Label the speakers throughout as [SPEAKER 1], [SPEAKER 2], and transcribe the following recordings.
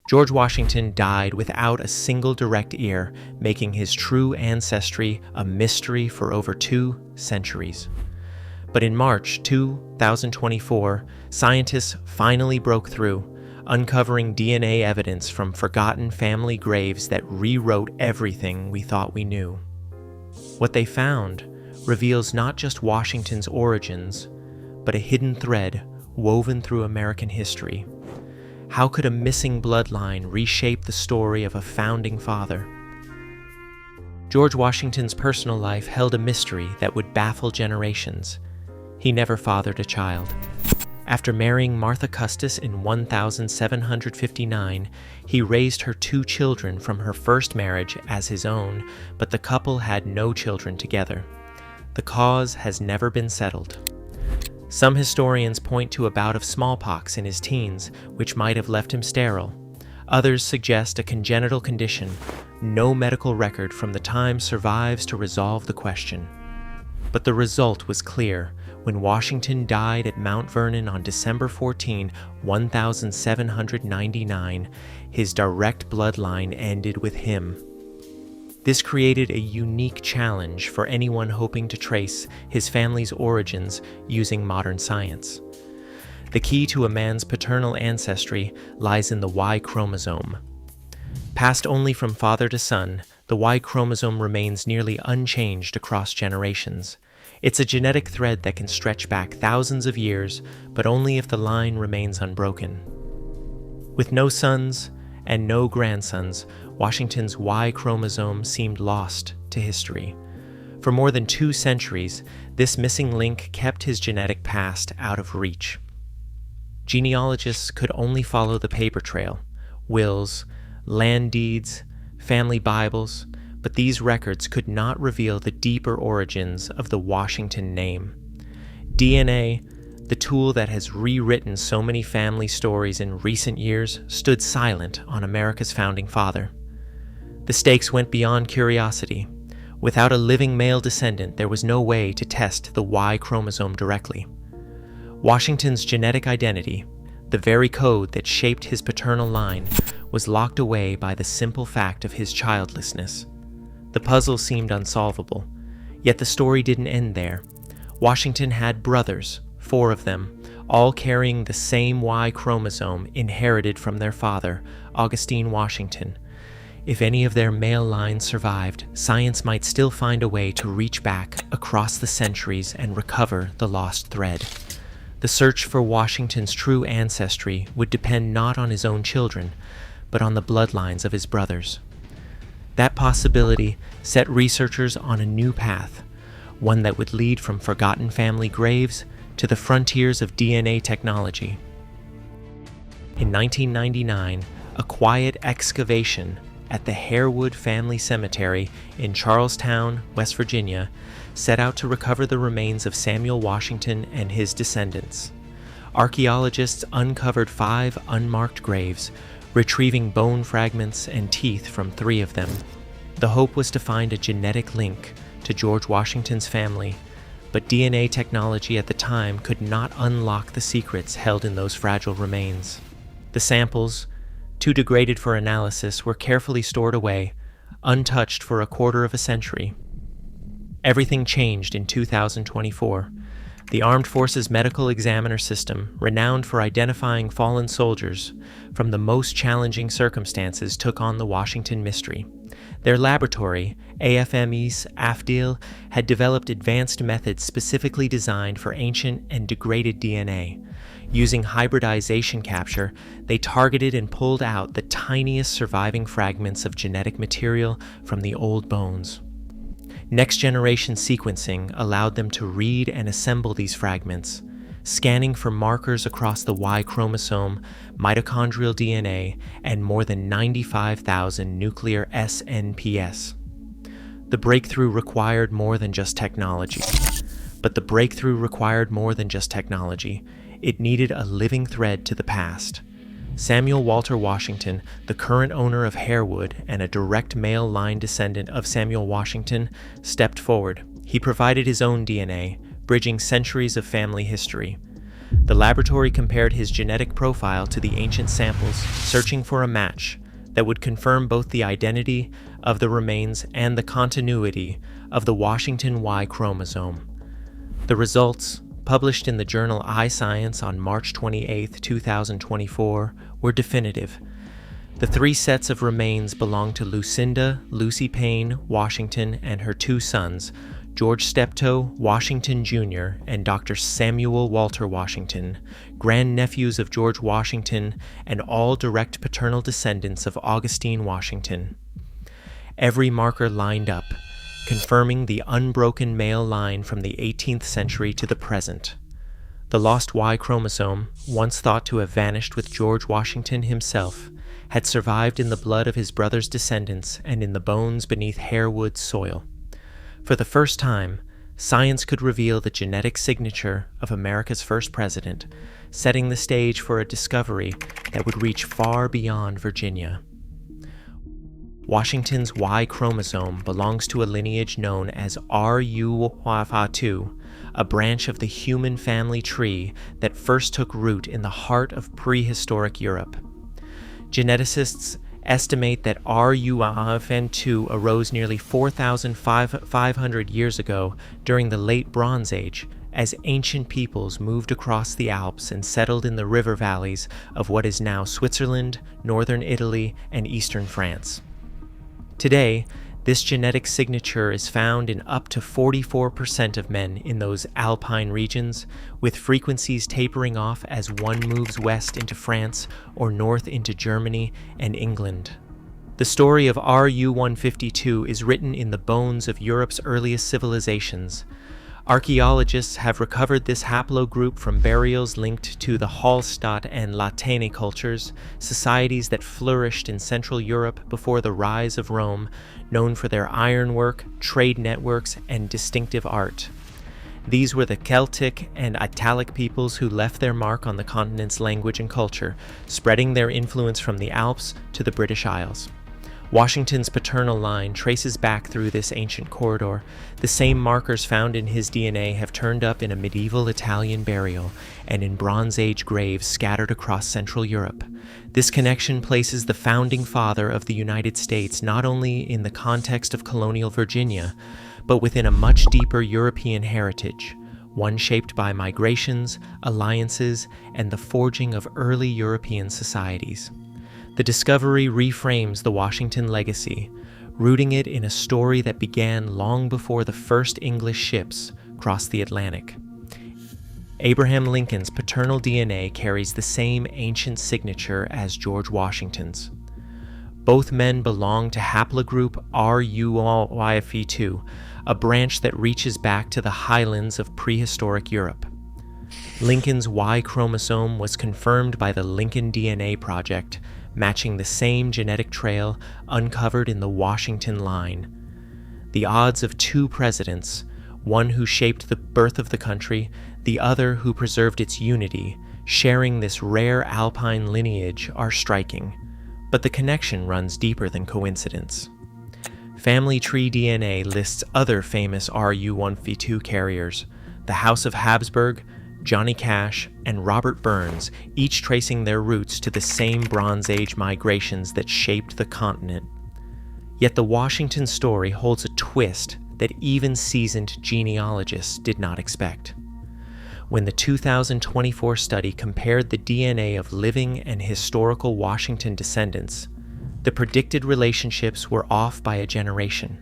[SPEAKER 1] George Washington died without a single direct heir, making his true ancestry a mystery for over 2 centuries. But in March 2024, scientists finally broke through, uncovering DNA evidence from forgotten family graves that rewrote everything we thought we knew. What they found reveals not just Washington's origins, but a hidden thread woven through American history. How could a missing bloodline reshape the story of a founding father? George Washington's personal life held a mystery that would baffle generations. He never fathered a child. After marrying Martha Custis in 1759, he raised her 2 children from her first marriage as his own, but the couple had no children together. The cause has never been settled. Some historians point to a bout of smallpox in his teens, which might have left him sterile. Others suggest a congenital condition. No medical record from the time survives to resolve the question. But the result was clear. When Washington died at Mount Vernon on December 14, 1799, his direct bloodline ended with him. This created a unique challenge for anyone hoping to trace his family's origins using modern science. The key to a man's paternal ancestry lies in the Y chromosome. Passed only from father to son, the Y chromosome remains nearly unchanged across generations. It's a genetic thread that can stretch back thousands of years, but only if the line remains unbroken. With no sons and no grandsons, Washington's Y chromosome seemed lost to history. For more than 2 centuries, this missing link kept his genetic past out of reach. Genealogists could only follow the paper trail, wills, land deeds, family Bibles, but these records could not reveal the deeper origins of the Washington name. DNA, the tool that has rewritten so many family stories in recent years, stood silent on America's founding father. The stakes went beyond curiosity. Without a living male descendant, there was no way to test the Y chromosome directly. Washington's genetic identity, the very code that shaped his paternal line, was locked away by the simple fact of his childlessness. The puzzle seemed unsolvable, yet the story didn't end there. Washington had brothers, 4 of them, all carrying the same Y chromosome inherited from their father, Augustine Washington. If any of their male lines survived, science might still find a way to reach back across the centuries and recover the lost thread. The search for Washington's true ancestry would depend not on his own children, but on the bloodlines of his brothers. That possibility set researchers on a new path, one that would lead from forgotten family graves to the frontiers of DNA technology. In 1999, a quiet excavation at the Harewood Family Cemetery in Charlestown, West Virginia, set out to recover the remains of Samuel Washington and his descendants. Archaeologists uncovered 5 unmarked graves, retrieving bone fragments and teeth from 3 of them. The hope was to find a genetic link to George Washington's family, but DNA technology at the time could not unlock the secrets held in those fragile remains. The samples, too degraded for analysis, were carefully stored away, untouched for a quarter of a century. Everything changed in 2024. The Armed Forces Medical Examiner System, renowned for identifying fallen soldiers from the most challenging circumstances, took on the Washington mystery. Their laboratory, AFME's AFDIL, had developed advanced methods specifically designed for ancient and degraded DNA. Using hybridization capture, they targeted and pulled out the tiniest surviving fragments of genetic material from the old bones. Next-generation sequencing allowed them to read and assemble these fragments, scanning for markers across the Y chromosome, mitochondrial DNA, and more than 95,000 nuclear SNPs. The breakthrough required more than just technology. It needed a living thread to the past. Samuel Walter Washington, the current owner of Harewood and a direct male line descendant of Samuel Washington, stepped forward. He provided his own DNA, bridging centuries of family history. The laboratory compared his genetic profile to the ancient samples, searching for a match that would confirm both the identity of the remains and the continuity of the Washington Y chromosome. The results, published in the journal iScience on March 28, 2024, were definitive. The 3 sets of remains belong to Lucinda Lucy Payne Washington and her 2 sons, George Steptoe Washington Jr. and Dr. Samuel Walter Washington, grandnephews of George Washington and all direct paternal descendants of Augustine Washington. Every marker lined up, confirming the unbroken male line from the 18th century to the present. The lost Y chromosome, once thought to have vanished with George Washington himself, had survived in the blood of his brother's descendants and in the bones beneath Harewood's soil. For the first time, science could reveal the genetic signature of America's first president, setting the stage for a discovery that would reach far beyond Virginia. Washington's Y chromosome belongs to a lineage known as RU2, a branch of the human family tree that first took root in the heart of prehistoric Europe. Geneticists estimate that RU2 arose nearly 4,500 years ago during the Late Bronze Age, as ancient peoples moved across the Alps and settled in the river valleys of what is now Switzerland, northern Italy, and eastern France. Today, this genetic signature is found in up to 44% of men in those alpine regions, with frequencies tapering off as one moves west into France or north into Germany and England. The story of RU152 is written in the bones of Europe's earliest civilizations. Archaeologists have recovered this haplogroup from burials linked to the Hallstatt and Latène cultures, societies that flourished in Central Europe before the rise of Rome, known for their ironwork, trade networks, and distinctive art. These were the Celtic and Italic peoples who left their mark on the continent's language and culture, spreading their influence from the Alps to the British Isles. Washington's paternal line traces back through this ancient corridor. The same markers found in his DNA have turned up in a medieval Italian burial and in Bronze Age graves scattered across Central Europe. This connection places the founding father of the United States not only in the context of colonial Virginia, but within a much deeper European heritage, one shaped by migrations, alliances, and the forging of early European societies. The discovery reframes the Washington legacy, rooting it in a story that began long before the first English ships crossed the Atlantic. Abraham Lincoln's paternal DNA carries the same ancient signature as George Washington's. Both men belong to haplogroup RU2, a branch that reaches back to the highlands of prehistoric Europe. Lincoln's Y chromosome was confirmed by the Lincoln DNA Project, matching the same genetic trail uncovered in the Washington line. The odds of 2 presidents, one who shaped the birth of the country, the other who preserved its unity, sharing this rare alpine lineage are striking, but the connection runs deeper than coincidence. Family Tree DNA lists other famous RU152 carriers, the House of Habsburg, Johnny Cash, and Robert Burns, each tracing their roots to the same Bronze Age migrations that shaped the continent. Yet the Washington story holds a twist that even seasoned genealogists did not expect. When the 2024 study compared the DNA of living and historical Washington descendants, the predicted relationships were off by a generation.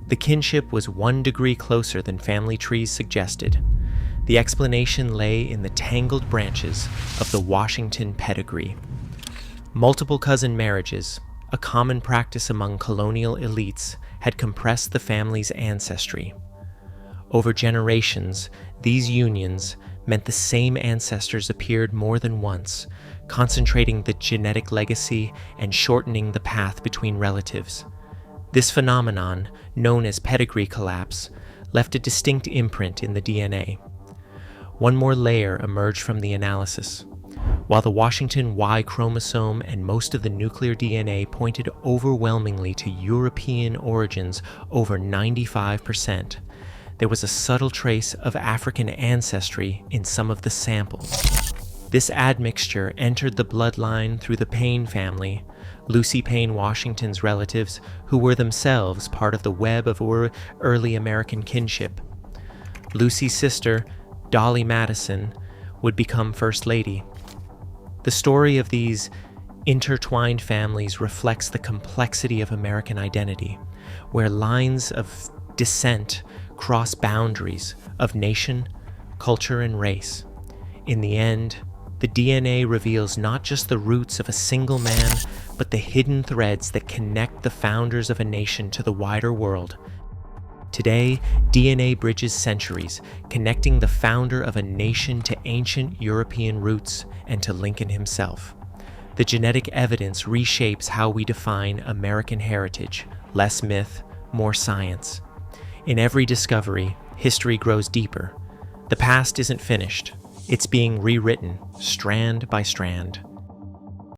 [SPEAKER 1] The kinship was 1 degree closer than family trees suggested. The explanation lay in the tangled branches of the Washington pedigree. Multiple cousin marriages, a common practice among colonial elites, had compressed the family's ancestry. Over generations, these unions meant the same ancestors appeared more than once, concentrating the genetic legacy and shortening the path between relatives. This phenomenon, known as pedigree collapse, left a distinct imprint in the DNA. One more layer emerged from the analysis. While the Washington Y chromosome and most of the nuclear DNA pointed overwhelmingly to European origins, over 95%, there was a subtle trace of African ancestry in some of the samples. This admixture entered the bloodline through the Payne family, Lucy Payne Washington's relatives, who were themselves part of the web of early American kinship. Lucy's sister, Dolly Madison, would become First Lady. The story of these intertwined families reflects the complexity of American identity, where lines of descent cross boundaries of nation, culture, and race. In the end, the DNA reveals not just the roots of a single man, but the hidden threads that connect the founders of a nation to the wider world. Today, DNA bridges centuries, connecting the founder of a nation to ancient European roots and to Lincoln himself. The genetic evidence reshapes how we define American heritage, less myth, more science. In every discovery, history grows deeper. The past isn't finished. It's being rewritten, strand by strand.